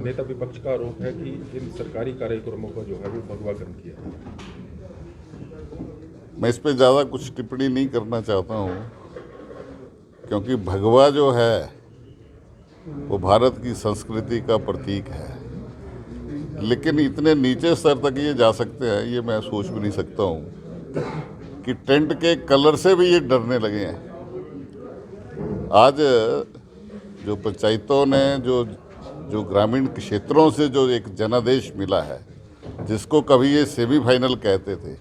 नेता विपक्ष का आरोप है कि इन सरकारी कार्यक्रमों का जो है वो भगवाकरण किया। मैं इस पे ज़्यादा कुछ टिप्पणी नहीं करना चाहता हूँ, क्योंकि भगवा जो है वो भारत की संस्कृति का प्रतीक है, लेकिन इतने नीचे स्तर तक ये जा सकते हैं ये मैं सोच भी नहीं सकता हूँ कि टेंट के कलर से भी ये डरने लगे हैं। आज जो पंचायतों ने जो ग्रामीण क्षेत्रों से जो एक जनादेश मिला है, जिसको कभी ये सेमीफाइनल कहते थे,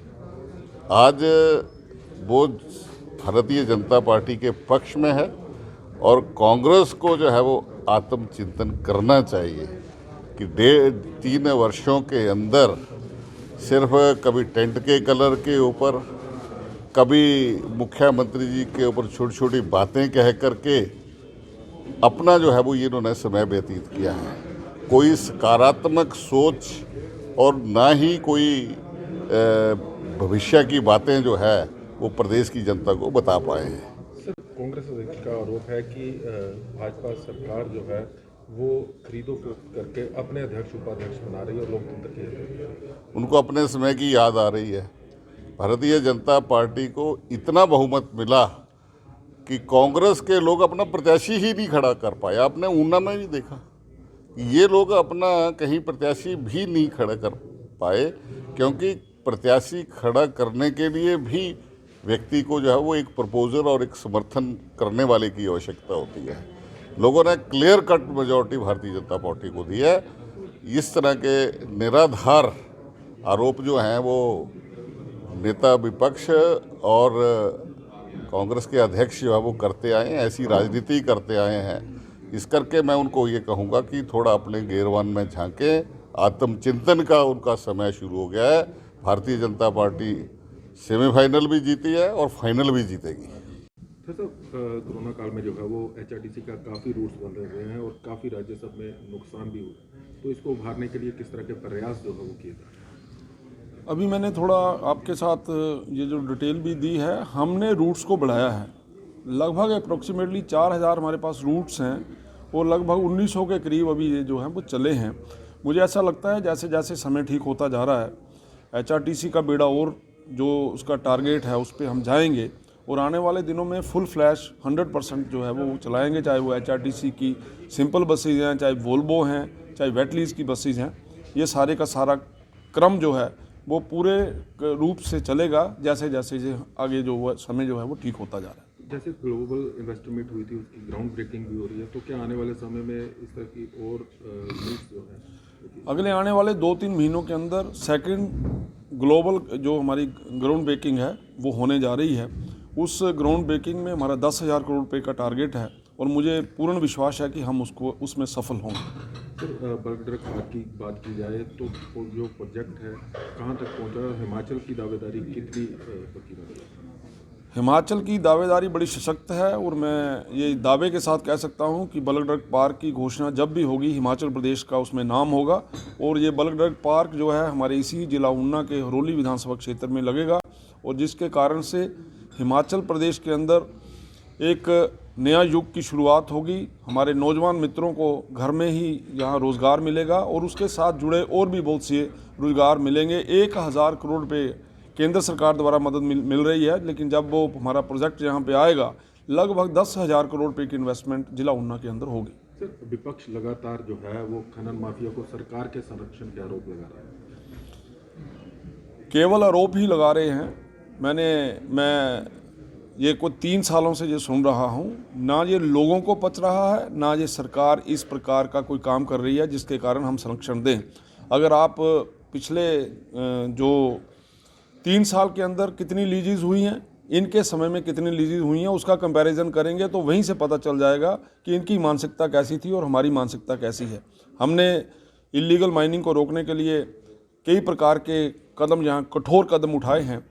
आज वो भारतीय जनता पार्टी के पक्ष में है और कांग्रेस को जो है वो आत्मचिंतन करना चाहिए कि 3 वर्षों के अंदर सिर्फ कभी टेंट के कलर के ऊपर, कभी मुख्यमंत्री जी के ऊपर छोटी छोटी बातें कह करके अपना जो है वो ये इन्होंने समय व्यतीत किया है। कोई सकारात्मक सोच और ना ही कोई भविष्य की बातें जो है वो प्रदेश की जनता को बता पाए हैं। सर, कांग्रेस अध्यक्ष का आरोप है कि भाजपा सरकार जो है वो खरीदो फरोख्त करके अपने अध्यक्ष उपाध्यक्ष बना रही है और लोकतंत्र की उनको अपने समय की याद आ रही है। भारतीय जनता पार्टी को इतना बहुमत मिला कि कांग्रेस के लोग अपना प्रत्याशी ही नहीं खड़ा कर पाए। आपने ऊना में भी देखा, ये लोग अपना कहीं प्रत्याशी भी नहीं खड़ा कर पाए, क्योंकि प्रत्याशी खड़ा करने के लिए भी व्यक्ति को जो है वो एक प्रपोजल और एक समर्थन करने वाले की आवश्यकता होती है। लोगों ने clear cut majority Bharatiya Janata party को दी है। इस तरह के निराधार आरोप जो हैं वो नेता विपक्ष और कांग्रेस के अध्यक्ष जो है वो करते आए हैं, ऐसी राजनीति करते आए हैं। इस करके मैं उनको ये कहूँगा कि थोड़ा अपने गिरबान में झांकें। आत्मचिंतन का उनका समय शुरू हो गया है। भारतीय जनता पार्टी सेमीफाइनल भी जीती है और फाइनल भी जीतेगी। सर, कोरोना काल में जो है वो HRTC का काफ़ी रूट्स बंद हुए हैं और काफ़ी राजस्व में नुकसान भी हुआ, तो इसको उभारने के लिए किस तरह के प्रयास जो है वो किए जा रहे हैं? अभी मैंने थोड़ा आपके साथ ये जो डिटेल भी दी है, हमने रूट्स को बढ़ाया है। लगभग अप्रोक्सीमेटली 4000 हमारे पास रूट्स हैं और लगभग 1900 के करीब अभी ये जो हैं वो चले हैं। मुझे ऐसा लगता है जैसे जैसे समय ठीक होता जा रहा है HRTC का बेड़ा और जो उसका टारगेट है उस पर हम जाएंगे और आने वाले दिनों में फुल फ्लैश 100% जो है वो चलाएंगे, चाहे वो HRTC की सिंपल बसेज हैं, चाहे वोल्वो हैं, चाहे वेटलीज की बसेज हैं। ये सारे का सारा क्रम जो है वो पूरे रूप से चलेगा जैसे जैसे आगे जो समय जो है वो ठीक होता जा रहा है। जैसे ग्लोबल इन्वेस्टमेंट हुई थी उसकी ग्राउंड ब्रेकिंग भी हो रही है, तो क्या आने वाले समय में इस तरह की और न्यूज़ जो है अगले आने वाले 2-3 महीनों के अंदर सेकंड ग्लोबल जो हमारी ग्राउंड ब्रेकिंग है वो होने जा रही है। उस ग्राउंड ब्रेकिंग में हमारा 10,000 करोड़ रुपए का टारगेट है और मुझे पूर्ण विश्वास है कि हम उसमें सफल होंगे। बल्क ड्रग की बात की जाए तो जो प्रोजेक्ट है कहाँ तक पहुँचा? हिमाचल की दावेदारी कितनी पक्की बन रही है? हिमाचल की दावेदारी बड़ी सशक्त है और मैं ये दावे के साथ कह सकता हूं कि बल्क ड्रग पार्क की घोषणा जब भी होगी हिमाचल प्रदेश का उसमें नाम होगा और ये बल्क ड्रग पार्क जो है हमारे इसी जिला ऊना के हरोली विधानसभा क्षेत्र में लगेगा और जिसके कारण से हिमाचल प्रदेश के अंदर एक नया युग की शुरुआत होगी। हमारे नौजवान मित्रों को घर में ही यहाँ रोज़गार मिलेगा और उसके साथ जुड़े और भी बहुत से रोज़गार मिलेंगे। 1000 करोड़ रुपये केंद्र सरकार द्वारा मदद मिल रही है, लेकिन जब वो हमारा प्रोजेक्ट यहाँ पे आएगा लगभग 10,000 करोड़ रुपये की इन्वेस्टमेंट जिला ऊना के अंदर होगी। सर, विपक्ष लगातार जो है वो खनन माफिया को सरकार के संरक्षण के आरोप लगा रहा है। केवल आरोप ही लगा रहे हैं। मैं ये कोई 3 सालों से ये सुन रहा हूँ, ना ये लोगों को पच रहा है, ना ये सरकार इस प्रकार का कोई काम कर रही है जिसके कारण हम संरक्षण दें। अगर आप पिछले जो 3 साल के अंदर कितनी लीजेज हुई हैं, इनके समय में कितनी लीजेज हुई हैं, उसका कंपैरिजन करेंगे तो वहीं से पता चल जाएगा कि इनकी मानसिकता कैसी थी और हमारी मानसिकता कैसी है। हमने इलीगल माइनिंग को रोकने के लिए कई प्रकार के कदम यहाँ कठोर कदम उठाए हैं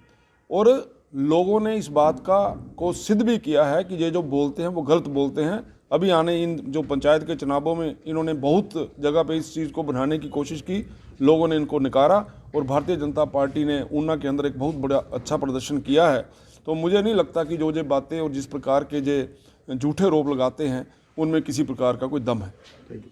और लोगों ने इस बात को सिद्ध भी किया है कि ये जो बोलते हैं वो गलत बोलते हैं। अभी आने इन जो पंचायत के चुनावों में इन्होंने बहुत जगह पे इस चीज़ को बनाने की कोशिश की, लोगों ने इनको नकारा और भारतीय जनता पार्टी ने ऊना के अंदर एक बहुत बड़ा अच्छा प्रदर्शन किया है। तो मुझे नहीं लगता कि जो बातें और जिस प्रकार के जो झूठे आरोप लगाते हैं उनमें किसी प्रकार का कोई दम है। Thank you.